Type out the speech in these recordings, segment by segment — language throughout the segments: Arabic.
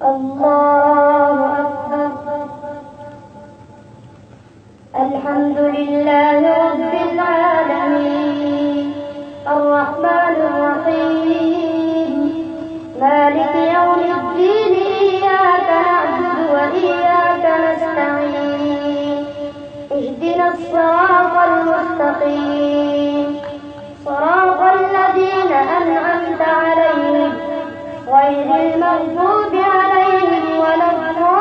الله أكبر. الحمد لله رب العالمين الرحمن الرحيم مالك يوم الدين إياك نعبد وإياك نستعين اهدنا الصراط المستقيم صراط الذين أنعمت عليهم غير المغضوب عليهم ولا الضالين.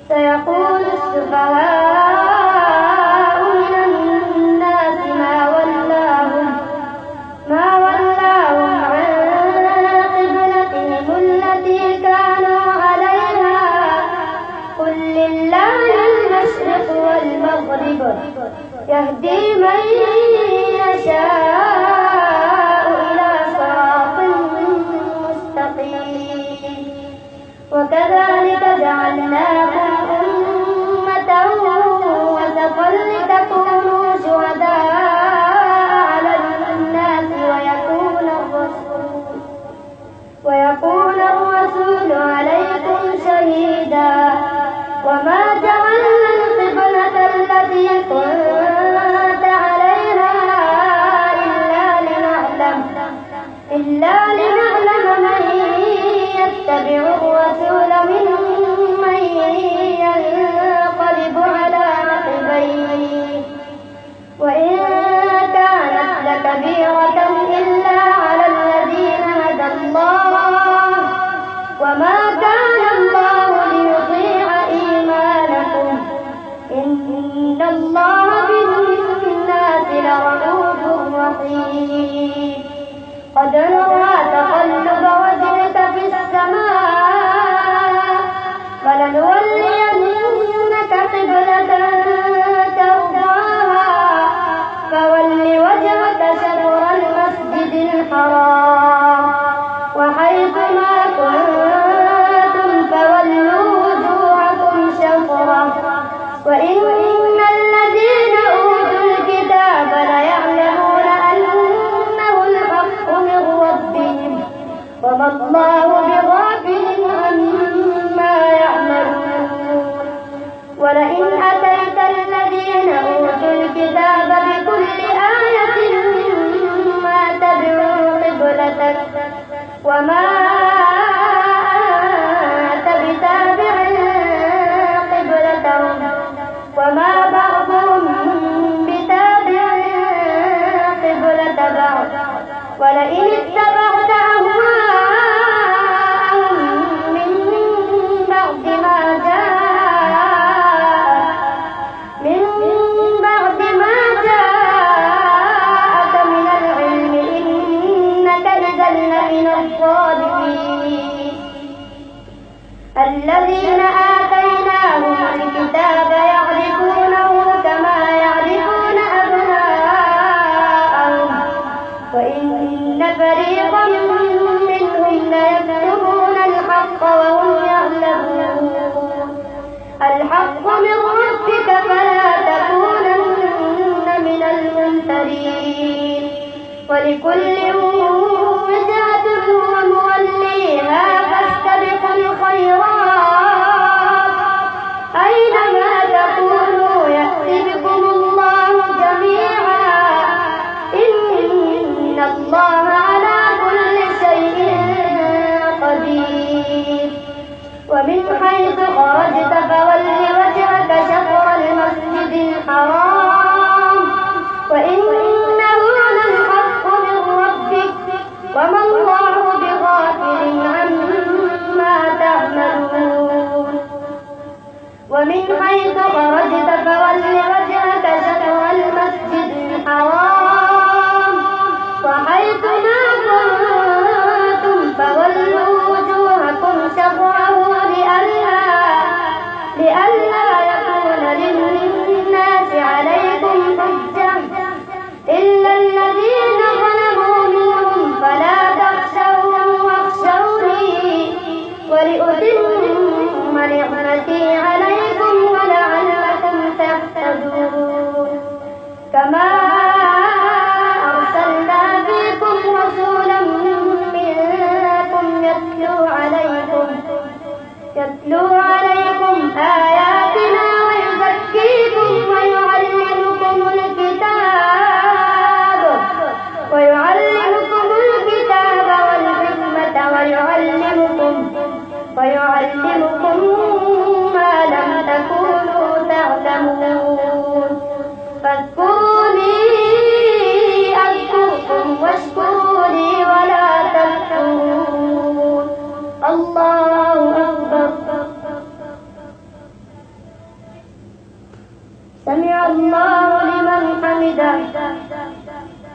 سيقول السفهاء من الناس ما ولاهم عن قبلتهم التي كانوا عليها قل لله المشرق والمغرب يهدي من يشاء إلى صراط مستقيم. وكذلك جعلناكم أمة وسطا لتكونوا شهداء على الناس ويكون الرسول عليكم شهيدا. وما جعلنا القبلة التي كنت عليها إلا لنعلم من يتبع الرسول ممن ينقلب على عقبيه وإن كانت لكبيرة إلا على الذين هدى الله وما كان الله ليضيع إيمانكم إن الله بالناس لرءوف رحيم. قد نرى تقلب وجهك في السماء فلنولينك قبلة ترضاها فول وجهك شطر المسجد الحرام وحيث ما كنتم فولوا وجوهكم شطره وإن الذين أوتوا الكتاب ليعلمون أنه الحق من ربهم وما الله بغافل عما يعملون. ولئن أتيت الذين أوتوا الكتاب بكل آية ما تبعوا قبلتك وما أنت بتابع قبلتهم وما بعضهم بتابع قبلة بعض. ولئن اتبعت أهواءهم من بعد ما جاءك من العلم إنك إذا لمن الظالمين. الذين آتيناهم الكتاب يعرفونه كما يعرفون أبناءهم وإن فريقا منهم ليكتمون الحق وهم يعلمون. الحق من ربك فلا تكونن من الممترين. ولكل وجهة هو موليها فاستبقوا الخيرات أينما تكونوا يأتي بكم الله جميعا إن الله على كل شيء قدير. ومن حيث خرجت فول وجهك شطر المسجد الحرام وإنه للحق من ربك وما الله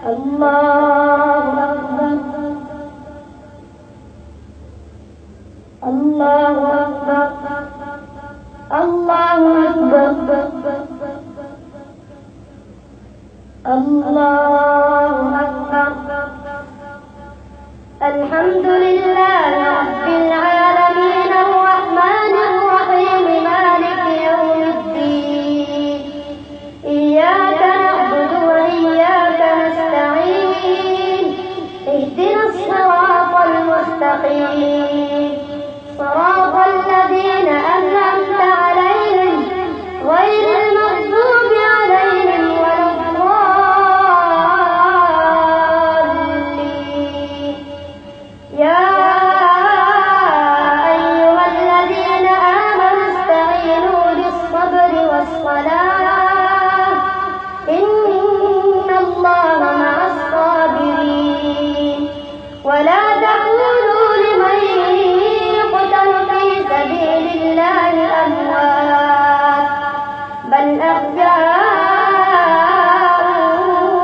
الله أكبر الله أكبر الله أكبر الله أكبر. الحمد لله رب العالمين الرحمن الرحيم مالك يوم الدين. إياك نعبد وإياك نستعين. اهدنا الصراط المستقيم صراط الذين أنعمت عليهم غير المغضوب عليهم ولا الضالين. يا أيها الذين آمنوا استعينوا بالصبر والصلاة إن الله مع الصابرين. ولا تقولوا لمن يقتل في سبيل الله أموات بل أحياء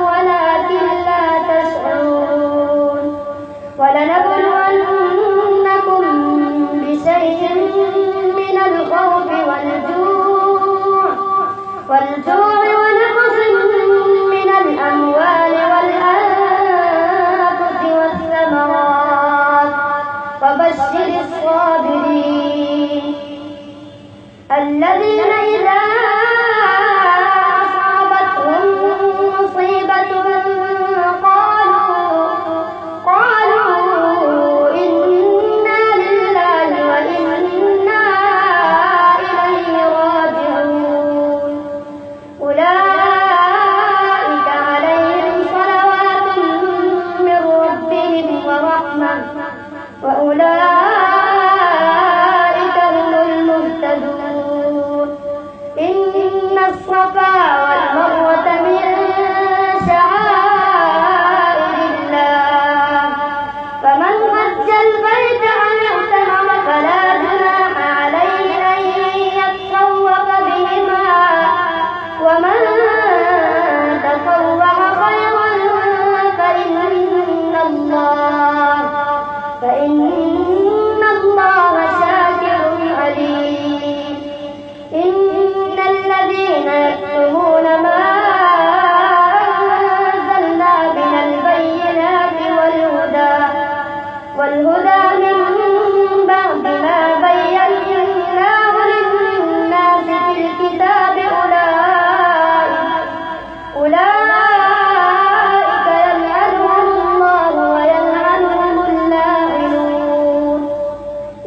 ولكن لا تشعرون. ولنبلونكم بشيء من الخوف والجوع ونقص من الأموال والأنفس والثمرات وبشر الصابرين الذين إذا أصابتهم مصيبة قالوا إنا لله وإنا إليه راجعون. أولئك عليهم صلوات من ربهم ورحمة وأولئك هم المهتدون. إن الصفا والمروة من شعائر الله فمن حج البيت أو اعتمر فلا جناح عليه أن يطوف بهما ومن تطوع خيرا فإن الله شاكر عليم. إن الذين يكتمون ما أنزلنا من البينات والهدى من بعد ما بيناه للناس في الكتاب أولئك يلعنهم الله ويلعنهم اللاعنون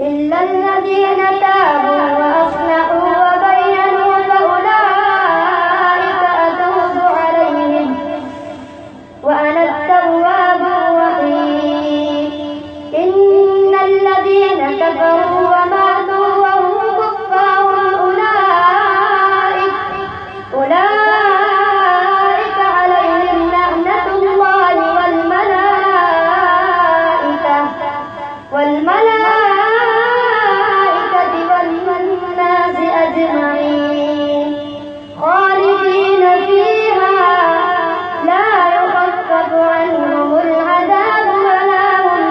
إلا الذين تابوا وأصلحوا وبينوا فأولئك أتوب عليهم وأنا التواب الرحيم. إن الذين كفروا وماتوا وهم كفار أولئك عليهم لعنة الله والملائكة والناس أجمعين خالدين فيها لا يخفف عنهم العذاب ولا هم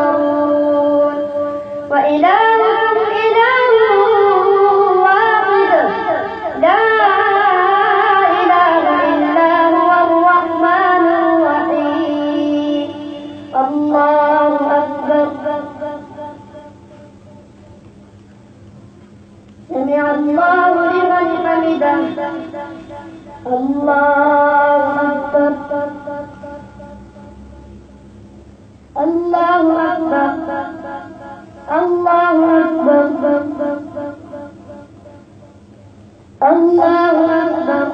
ينظرون. وإلهكم إله واحد لا إله إلا هو الرحمن الرحيم. الله أكبر. سمع الله لمن حمده. الله أكبر الله أكبر الله أكبر الله أكبر.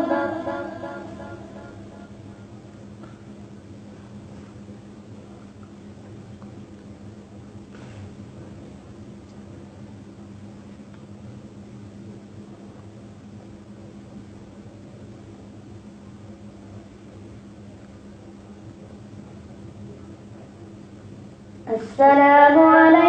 السلام عليكم